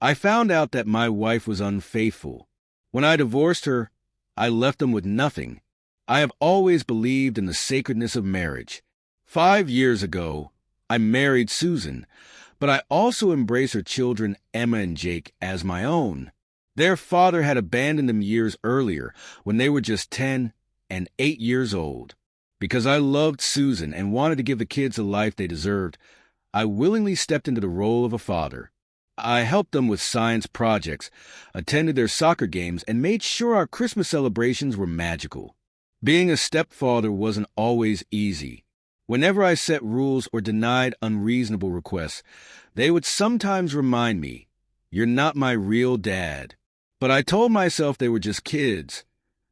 I found out that my wife was unfaithful. When I divorced her, I left them with nothing. I have always believed in the sacredness of marriage. 5 years ago, I married Susan, but I also embrace her children, Emma and Jake, as my own. Their father had abandoned them years earlier when they were just 10 and 8 years old. Because I loved Susan and wanted to give the kids the life they deserved, I willingly stepped into the role of a father. I helped them with science projects, attended their soccer games, and made sure our Christmas celebrations were magical. Being a stepfather wasn't always easy. Whenever I set rules or denied unreasonable requests, they would sometimes remind me, "You're not my real dad." But I told myself they were just kids.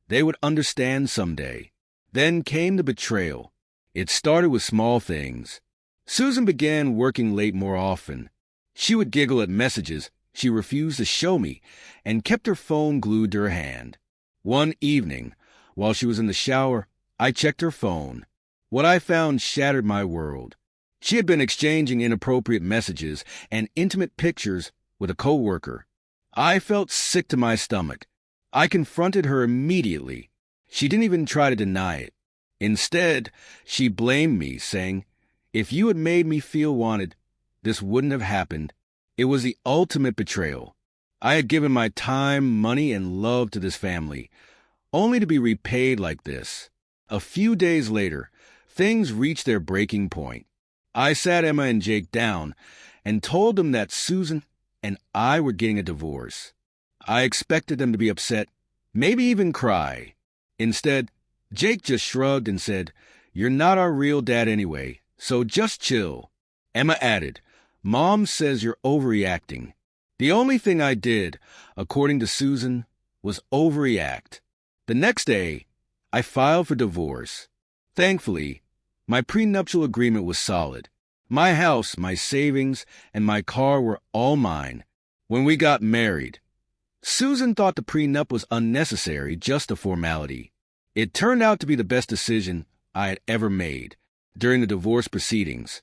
They would understand someday. Then came the betrayal. It started with small things. Susan began working late more often. She would giggle at messages she refused to show me and kept her phone glued to her hand. One evening, while she was in the shower, I checked her phone. What I found shattered my world. She had been exchanging inappropriate messages and intimate pictures with a coworker. I felt sick to my stomach. I confronted her immediately. She didn't even try to deny it. Instead, she blamed me, saying, "If you had made me feel wanted, this wouldn't have happened." It was the ultimate betrayal. I had given my time, money, and love to this family, only to be repaid like this. A few days later, things reached their breaking point. I sat Emma and Jake down and told them that Susan and I were getting a divorce. I expected them to be upset, maybe even cry. Instead, Jake just shrugged and said, "You're not our real dad anyway, so just chill." Emma added, "Mom says you're overreacting." The only thing I did, according to Susan, was overreact. The next day, I filed for divorce. Thankfully, my prenuptial agreement was solid. My house, my savings, and my car were all mine. When we got married, Susan thought the prenup was unnecessary, just a formality. It turned out to be the best decision I had ever made. During the divorce proceedings,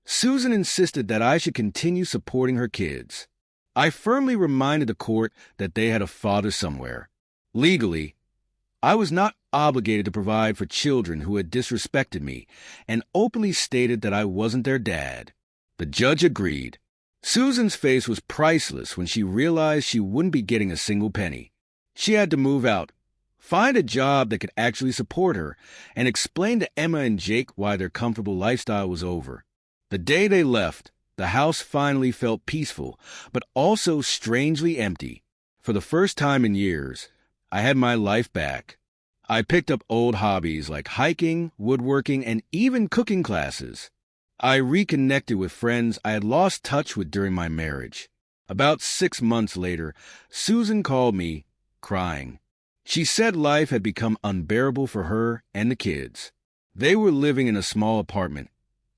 Susan insisted that I should continue supporting her kids. I firmly reminded the court that they had a father somewhere. Legally, I was not obligated to provide for children who had disrespected me, and openly stated that I wasn't their dad. The judge agreed. Susan's face was priceless when she realized she wouldn't be getting a single penny. She had to move out, find a job that could actually support her, and explain to Emma and Jake why their comfortable lifestyle was over. The day they left, the house finally felt peaceful, but also strangely empty. For the first time in years, I had my life back. I picked up old hobbies like hiking, woodworking, and even cooking classes. I reconnected with friends I had lost touch with during my marriage. About 6 months later, Susan called me, crying. She said life had become unbearable for her and the kids. They were living in a small apartment.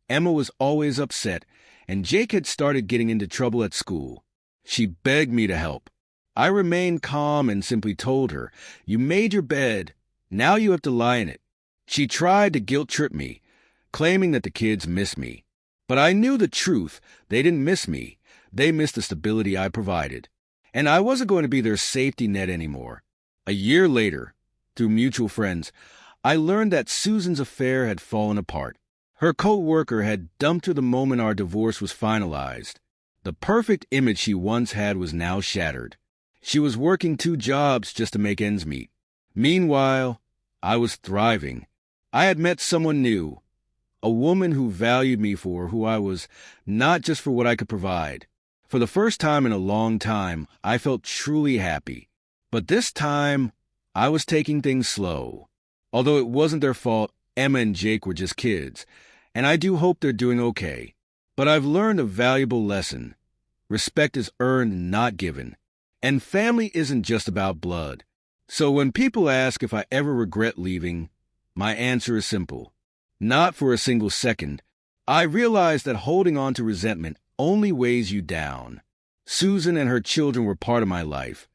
Emma was always upset, and Jake had started getting into trouble at school. She begged me to help. I remained calm and simply told her, "You made your bed. Now you have to lie in it." She tried to guilt-trip me, claiming that the kids miss me. But I knew the truth. They didn't miss me. They missed the stability I provided. And I wasn't going to be their safety net anymore. A year later, through mutual friends, I learned that Susan's affair had fallen apart. Her co-worker had dumped her the moment our divorce was finalized. The perfect image she once had was now shattered. She was working 2 jobs just to make ends meet. Meanwhile, I was thriving. I had met someone new, a woman who valued me for who I was, not just for what I could provide. For the first time in a long time, I felt truly happy. But this time, I was taking things slow. Although it wasn't their fault, Emma and Jake were just kids, and I do hope they're doing okay. But I've learned a valuable lesson. Respect is earned, not given. And family isn't just about blood. So when people ask if I ever regret leaving, my answer is simple. Not for a single second. I realize that holding on to resentment only weighs you down. Susan and her children were part of my life,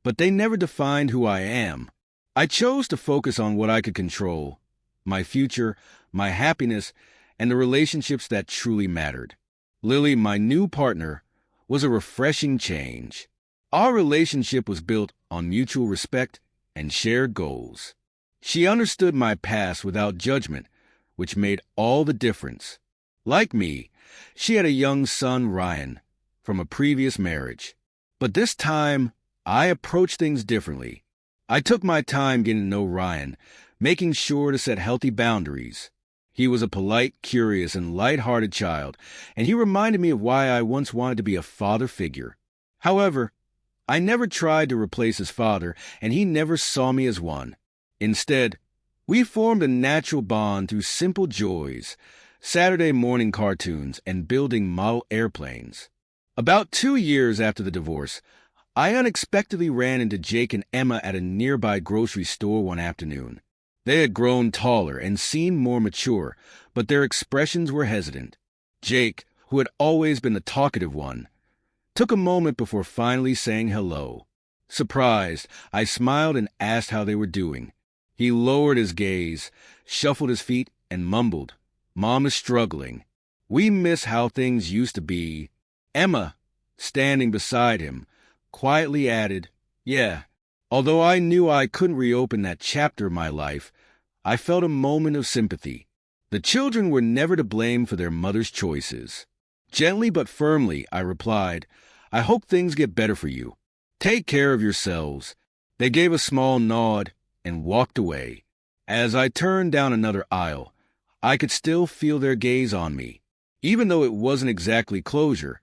but they never defined who I am. I chose to focus on what I could control, my future, my happiness, and the relationships that truly mattered. Lily, my new partner, was a refreshing change. Our relationship was built on mutual respect and shared goals. She understood my past without judgment, which made all the difference. Like me, she had a young son, Ryan, from a previous marriage. But this time, I approached things differently. I took my time getting to know Ryan, making sure to set healthy boundaries. He was a polite, curious, and light-hearted child, and he reminded me of why I once wanted to be a father figure. However, I never tried to replace his father, and he never saw me as one. Instead, we formed a natural bond through simple joys, Saturday morning cartoons, and building model airplanes. About 2 years after the divorce, I unexpectedly ran into Jake and Emma at a nearby grocery store one afternoon. They had grown taller and seemed more mature, but their expressions were hesitant. Jake, who had always been the talkative one, took a moment before finally saying hello. Surprised, I smiled and asked how they were doing. He lowered his gaze, shuffled his feet, and mumbled, "Mom is struggling. We miss how things used to be." Emma, standing beside him, quietly added, "Yeah." Although I knew I couldn't reopen that chapter of my life, I felt a moment of sympathy. The children were never to blame for their mother's choices. Gently but firmly, I replied, "I hope things get better for you. Take care of yourselves." They gave a small nod and walked away. As I turned down another aisle, I could still feel their gaze on me. Even though it wasn't exactly closure,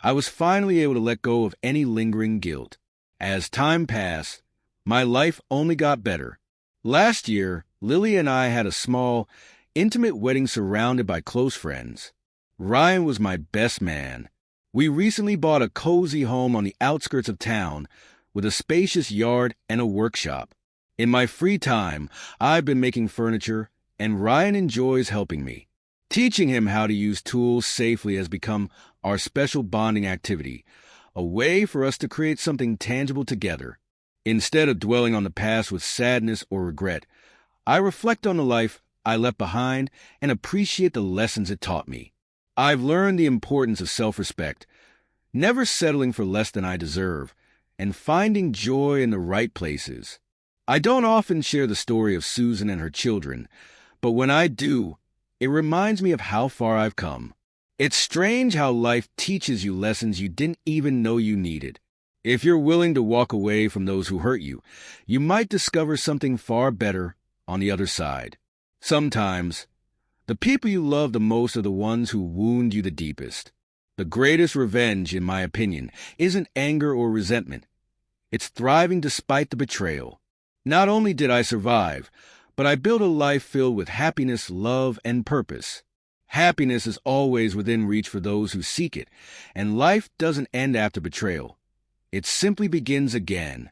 I was finally able to let go of any lingering guilt. As time passed, my life only got better. Last year, Lily and I had a small, intimate wedding surrounded by close friends. Ryan was my best man. We recently bought a cozy home on the outskirts of town with a spacious yard and a workshop. In my free time, I've been making furniture, and Ryan enjoys helping me. Teaching him how to use tools safely has become our special bonding activity, a way for us to create something tangible together. Instead of dwelling on the past with sadness or regret, I reflect on the life I left behind and appreciate the lessons it taught me. I've learned the importance of self-respect, never settling for less than I deserve, and finding joy in the right places. I don't often share the story of Susan and her children, but when I do, it reminds me of how far I've come. It's strange how life teaches you lessons you didn't even know you needed. If you're willing to walk away from those who hurt you, you might discover something far better on the other side. Sometimes, the people you love the most are the ones who wound you the deepest. The greatest revenge, in my opinion, isn't anger or resentment. It's thriving despite the betrayal. Not only did I survive, but I built a life filled with happiness, love, and purpose. Happiness is always within reach for those who seek it, and life doesn't end after betrayal. It simply begins again.